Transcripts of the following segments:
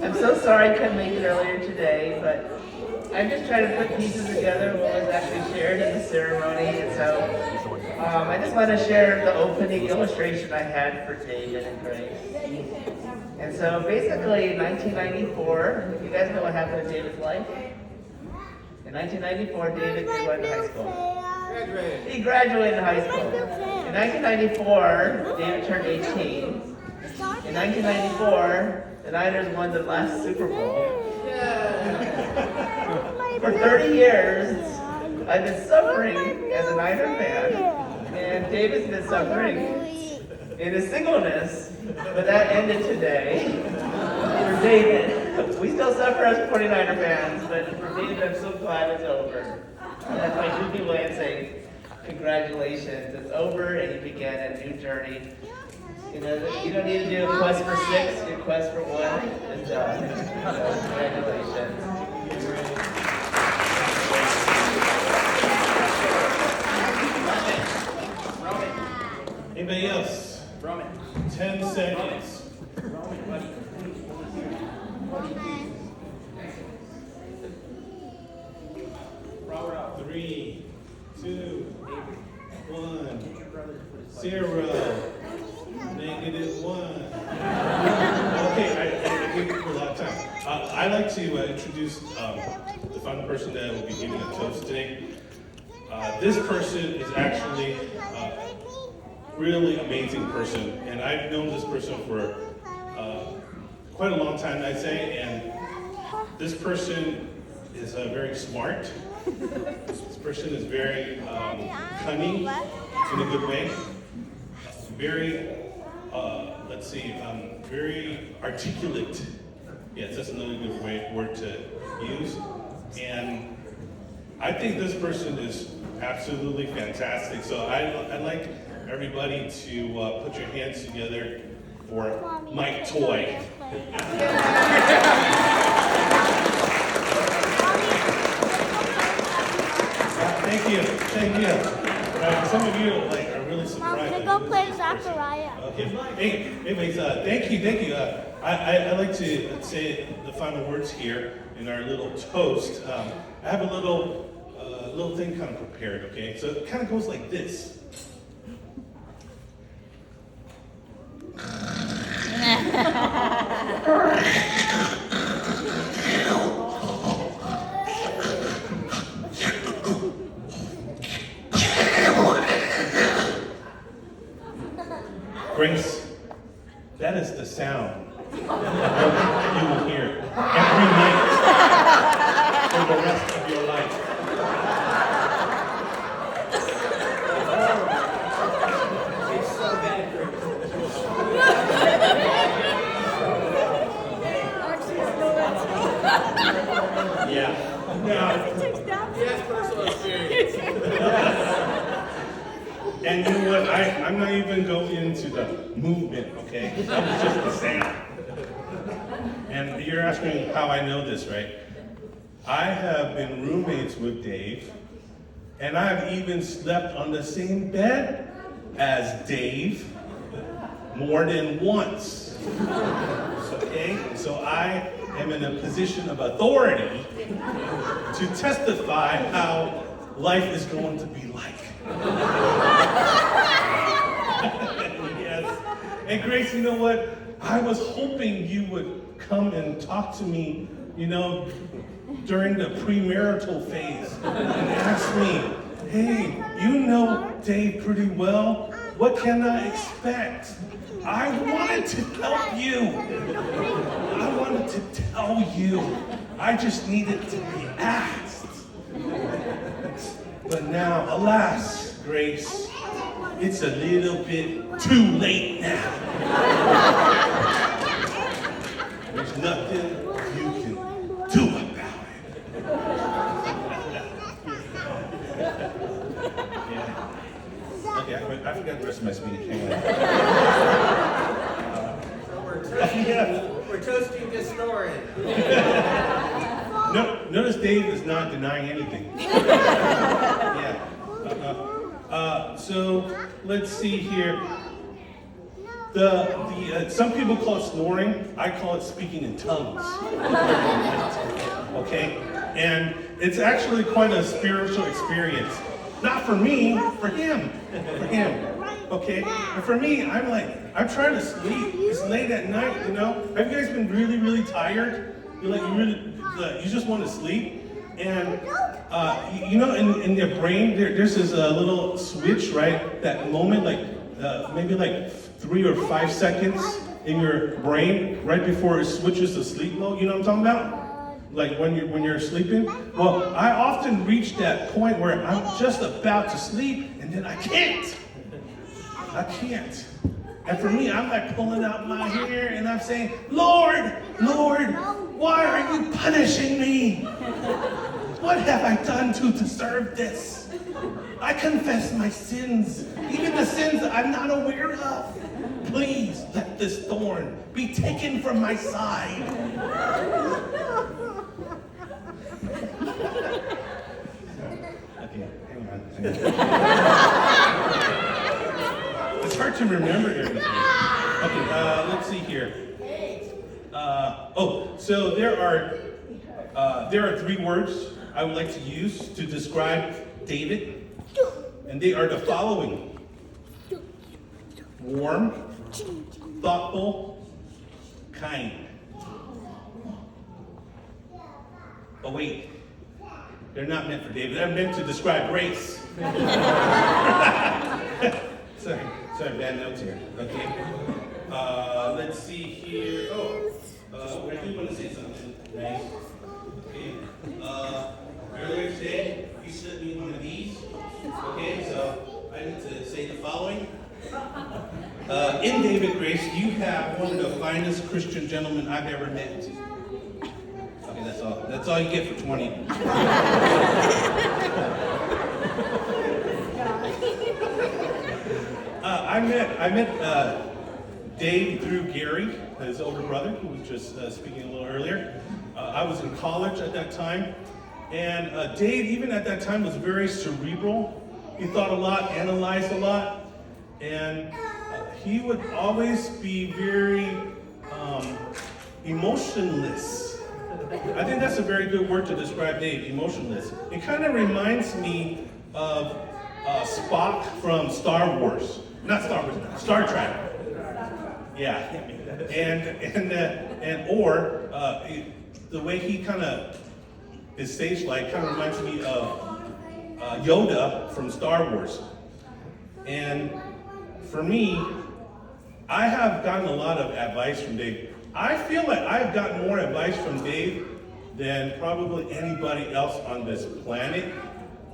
I'm so sorry I couldn't make it earlier today, but I'm just trying to put pieces together of what was actually shared in the ceremony. And so I just want to share the opening illustration I had for David and Grace. And so basically in 1994, you guys know what happened in David's life? In 1994, David went to high school. He graduated high school. In 1994, David turned 18. In 1994, the Niners won the last Super Bowl. For 30 years, I've been suffering as a Niner fan, and David's been suffering in his singleness, but that ended today for David. We still suffer as 49er fans, but for David, I'm so glad it's over. That's my goofy way of saying congratulations. It's over, and you began a new journey. You know, you don't need to do a quest for 6, your quest for 1 is done. So, congratulations. Anybody else? 10 seconds. 3, 2, 1, 0. -1. Okay, I gave you a lot of time. I'd like to introduce the final person that will be giving a toast today. This person is actually a really amazing person, and I've known this person for quite a long time, I'd say, and this person is very smart. This person is very cunning in a good way. Very, very articulate. Yes, that's another good word to use. And I think this person is absolutely fantastic. So I'd like everybody to put your hands together for Mike Toy. Thank you. Some of you are really surprised. I'm gonna go play Zachariah. Okay. Anyways, thank you. I'd like to say the final words here in our little toast. I have a little thing kind of prepared. Okay, so it kind of goes like this. Grace, that is the sound you will hear every night for the rest of your life. Yeah. Now, Yes, personal experience. and you know what? I'm not even going into the movement, okay? That was just the sound. And you're asking how I know this, right? I have been roommates with Dave, and I've even slept on the same bed as Dave more than once. Okay? So I am in a position of authority to testify how life is going to be like. Yes. And Grace, you know what? I was hoping you would come and talk to me, during the premarital phase and ask me, hey, you know Dave pretty well. What can I expect? I wanted to help you. I wanted to tell you. I just needed to be asked. But now, alas, Grace, it's a little bit too late now. There's nothing you can do about it. Yeah. Okay, I forgot the rest of my speech. Hang on. We're toasting this story. No, notice Dave is not denying anything. Yeah. So let's see here. Some people call it snoring. I call it speaking in tongues. Okay? And it's actually quite a spiritual experience. Not for me, for him. For him. Okay? And for me, I'm trying to sleep. It's late at night, you know? Have you guys been really, really tired? You just want to sleep? And, you know, in your brain, there's this little switch, right? That moment, maybe 3 or 5 seconds in your brain right before it switches to sleep mode. You know what I'm talking about? Like when you're sleeping. Well, I often reach that point where I'm just about to sleep and then I can't. And for me, I'm like pulling out my hair and I'm saying, Lord, why are you punishing me? What have I done to deserve this? I confess my sins, even the sins that I'm not aware of. Please let this thorn be taken from my side. Okay, hang on. It's hard to remember everything. Okay, let's see here. So there are 3 words I would like to use to describe David, and they are the following: warm, thoughtful, kind. Oh wait, they're not meant for David. They're meant to describe Grace. Sorry, bad notes here. Okay. Let's see here. I do want to say something. Right? Okay. Earlier today, you sent me one of these. Okay, so I need to say the following. In David Grace, you have one of the finest Christian gentlemen I've ever met. Okay, that's all. That's all you get for 20. I met Dave through Gary, his older brother, who was just speaking a little earlier. I was in college at that time, and Dave, even at that time, was very cerebral. He thought a lot, analyzed a lot, and he would always be very emotionless. I think that's a very good word to describe Dave, emotionless. It kind of reminds me of Spock from Star Wars. Not Star Wars, Star Trek. Yeah, or the way he kind of is stage-like kind of reminds me of Yoda from Star Wars. And for me, I have gotten a lot of advice from Dave. I feel like I've gotten more advice from Dave than probably anybody else on this planet.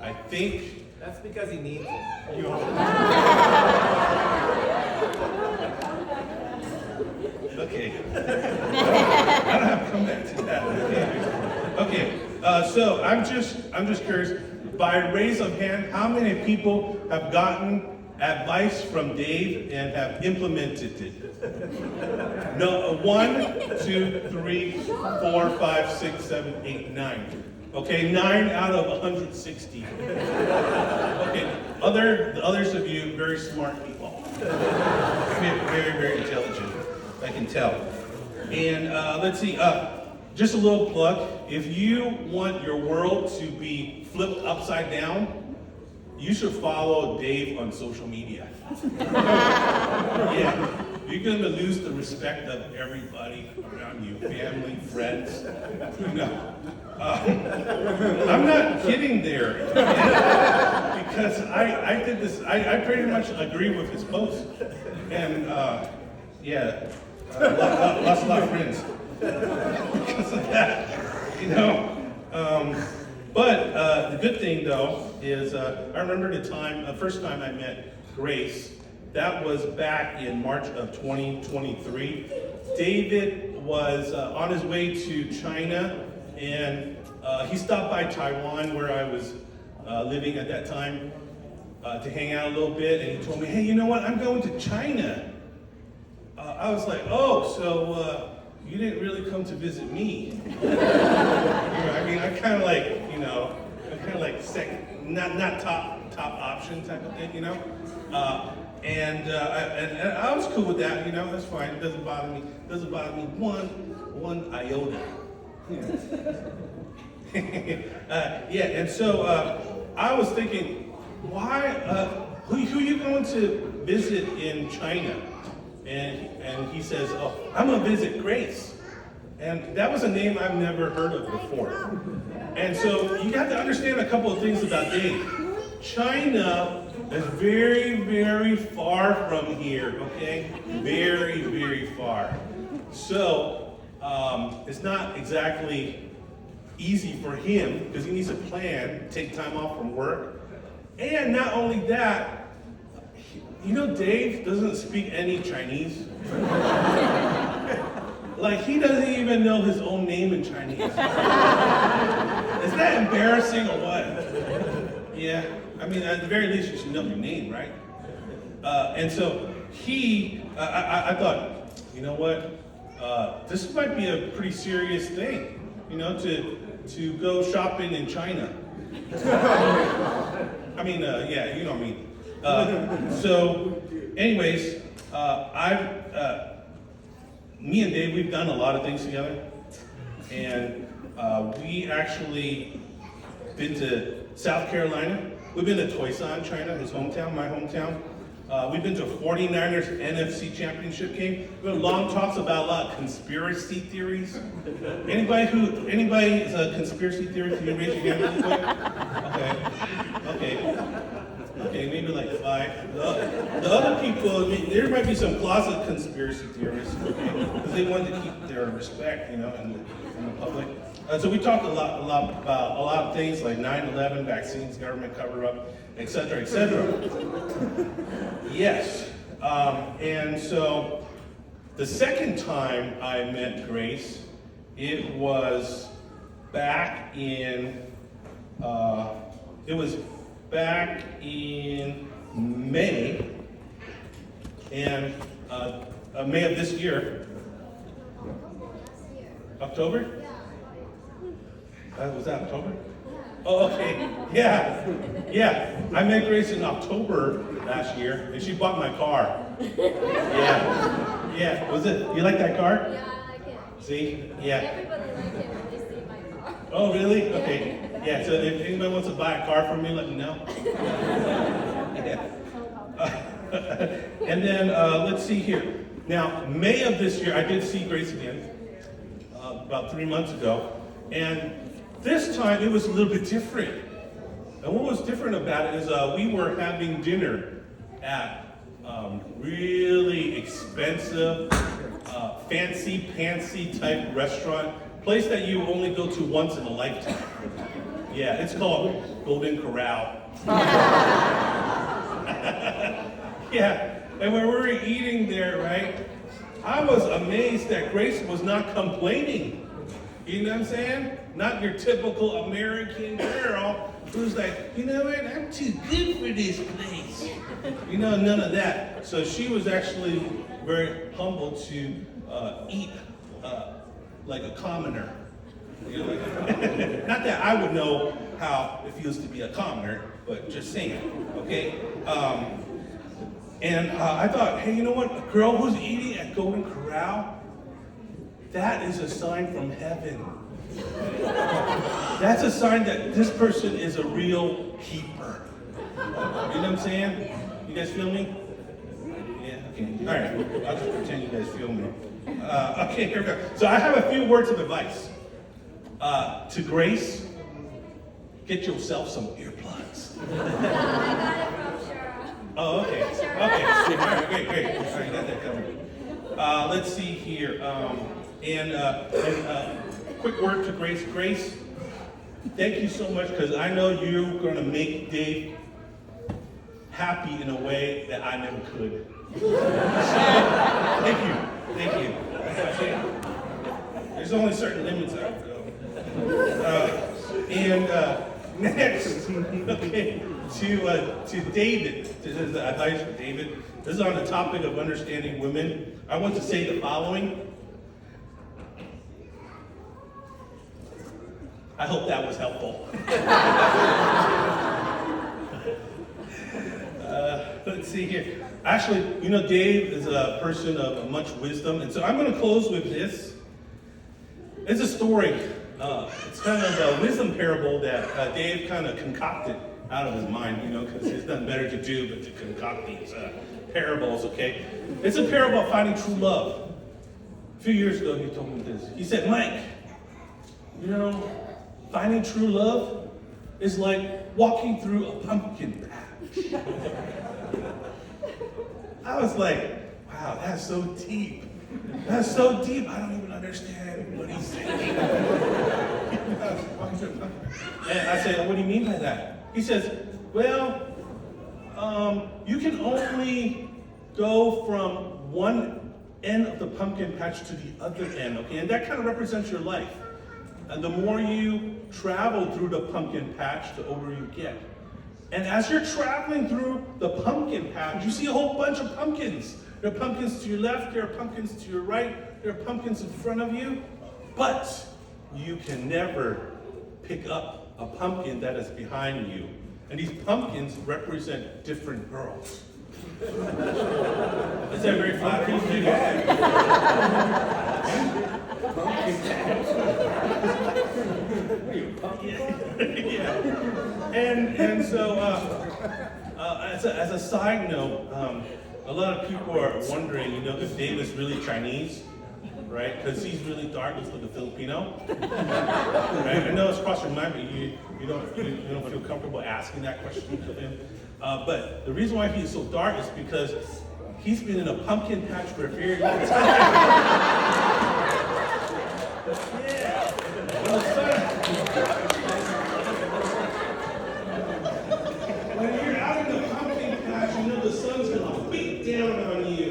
I think. That's because he needs it. Okay. I don't have to come back to that. Okay. So I'm just curious. By raise of hand, how many people have gotten advice from Dave and have implemented it? No. 1, 2, 3, 4, 5, 6, 7, 8, 9. Okay, 9 out of 160. Okay. The others of you, very smart people. Very, very intelligent. I can tell. And let's see, just a little plug. If you want your world to be flipped upside down, you should follow Dave on social media. Yeah, you're gonna lose the respect of everybody around you, family, friends, you know. I'm not kidding there, because I did this, I pretty much agree with his post. And lost a lot of friends because of that, you know. But the good thing though is I remember the first time I met Grace. That was back in March of 2023. David was on his way to China, and he stopped by Taiwan, where I was living at that time, to hang out a little bit, and he told me, hey, you know what, I'm going to China. I was like, oh, so you didn't really come to visit me. You know, I mean, I'm kind of like, you know, I'm kind of like second, not top option type of thing, you know. And I was cool with that, you know, that's fine. It doesn't bother me. Doesn't bother me one iota. Yeah, and so I was thinking, why? Who are you going to visit in China? And he says, oh, I'm gonna visit Grace. And that was a name I've never heard of before. And so you got to understand a couple of things about Dave. China is very, very far from here, okay? Very, very far. So it's not exactly easy for him because he needs to plan, take time off from work. And not only that, you know, Dave doesn't speak any Chinese. Like, he doesn't even know his own name in Chinese. Is that embarrassing or what? Yeah, I mean, at the very least, you should know your name, right? And so I thought, you know what? This might be a pretty serious thing, you know, to go shopping in China. I mean, yeah, you know what I mean. So, anyways, me and Dave, we've done a lot of things together. And we actually been to South Carolina. We've been to Toisan, China, his hometown, my hometown. We've been to a 49ers NFC championship game. We had long talks about a lot of conspiracy theories. Anybody is a conspiracy theorist? Can you raise your hand really quick? Okay, maybe like 5. The other people, there might be some closet conspiracy theorists, okay? Because they wanted to keep their respect, you know, in the public. So we talked a lot about a lot of things like 9/11, vaccines, government cover-up, et cetera, et cetera. Yes, and so the second time I met Grace, it was back in May, and May of this year. October? Was that October? Oh, okay. Yeah. I met Grace in October last year, and she bought my car. Yeah. Was it? You like that car? Yeah, I like it. See? Yeah. Everybody like it when they see my car. Oh, really? Okay. Yeah. So if anybody wants to buy a car from me, let me know. Yeah. And then let's see here. Now, May of this year, I did see Grace again about 3 months ago, and this time it was a little bit different. And what was different about it is we were having dinner at really expensive, fancy type restaurant, place that you only go to once in a lifetime. Yeah, it's called Golden Corral. Yeah, and when we were eating there, right, I was amazed that Grace was not complaining. You know what I'm saying? Not your typical American girl who's like, you know what, I'm too good for this place. You know, none of that. So she was actually very humble to eat like a commoner. You know, like, not that I would know how it feels to be a commoner, but just saying, okay? And I thought, hey, you know what? A girl who's eating at Golden Corral, that is a sign from heaven. That's a sign that this person is a real keeper. You know what I'm saying? You guys feel me? Yeah, okay. All right, I'll just pretend you guys feel me. Okay, here we go. So I have a few words of advice. To Grace, get yourself some earplugs. I got it from Shara. Oh, okay. Sure. Okay. All right, great. All right, you got that covered. Let's see here. Quick word to Grace. Grace, thank you so much because I know you're going to make Dave happy in a way that I never could. Thank you. There's only certain limits I would go. Next, okay, to David. This is the advice for David. This is on the topic of understanding women. I want to say the following. I hope that was helpful. Let's see here. Actually, you know, Dave is a person of much wisdom, and so I'm going to close with this. It's a story. It's kind of a wisdom parable that Dave kind of concocted out of his mind, you know, because there's nothing better to do but to concoct these parables, okay? It's a parable of finding true love. A few years ago, he told me this. He said, Mike, you know, finding true love is like walking through a pumpkin patch. I was like, wow, that's so deep. That's so deep, I don't even understand what he's saying. And I said, what do you mean by that? He says, well, you can only go from one end of the pumpkin patch to the other end, okay? And that kind of represents your life. And the more you travel through the pumpkin patch, the older you get. And as you're traveling through the pumpkin patch, you see a whole bunch of pumpkins. There are pumpkins to your left, there are pumpkins to your right, there are pumpkins in front of you, but you can never pick up a pumpkin that is behind you. And these pumpkins represent different girls. Is that very flattering? Yeah. And so, as a side note, a lot of people are wondering, you know, if Dave is really Chinese, right? Because he's really dark, looks like a Filipino. Right? I know it's crossed your mind, but you don't feel comfortable asking that question of him. But the reason why he's so dark is because he's been in a pumpkin patch for a very long time. Yeah. When you're out in the pumpkin patch, you know the sun's gonna beat down on you,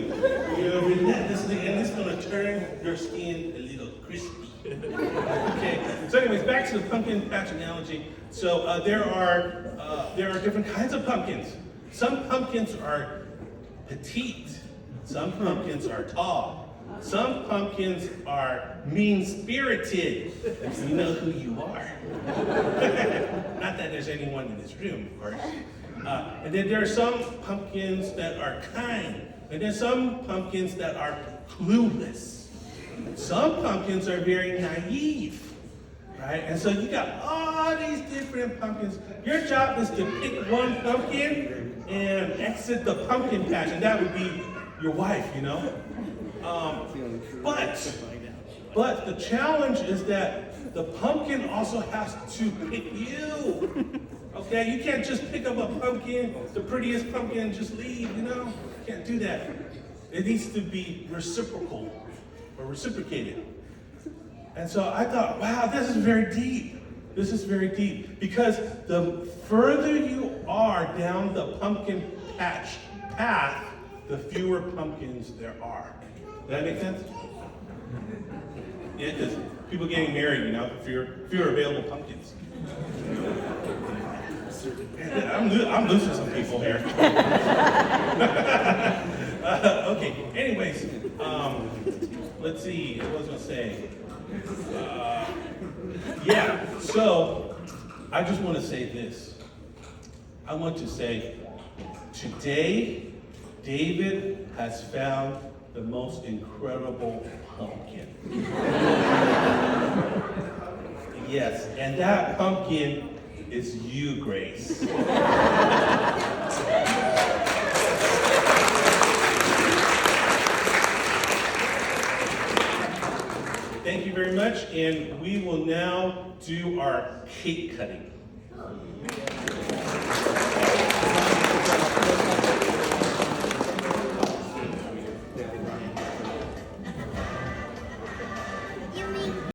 you know, relentlessly, and it's gonna turn your skin a little crispy. Okay. So, anyways, back to the pumpkin patch analogy. So there are different kinds of pumpkins. Some pumpkins are petite. Some pumpkins are tall. Some pumpkins are mean-spirited. You know who you are. Not that there's anyone in this room, of course. And then there are some pumpkins that are kind. And then some pumpkins that are clueless. Some pumpkins are very naive. Right? And so you got all these different pumpkins. Your job is to pick one pumpkin and exit the pumpkin patch, and that would be your wife, you know? But the challenge is that the pumpkin also has to pick you. Okay? You can't just pick up a pumpkin, the prettiest pumpkin, and just leave, you know? You can't do that. It needs to be reciprocal or reciprocated. And so I thought, wow, this is very deep. This is very deep. Because the further you are down the pumpkin patch path, the fewer pumpkins there are. Does that make sense? Yeah, because people getting married, you know, fewer available pumpkins. I'm losing some people here. Okay, anyways, let's see, what was I going to say? Yeah, so I just want to say this. I want to say, today, David has found the most incredible pumpkin. Yes, and that pumpkin is you, Grace. Thank you very much, and we will now do our cake cutting.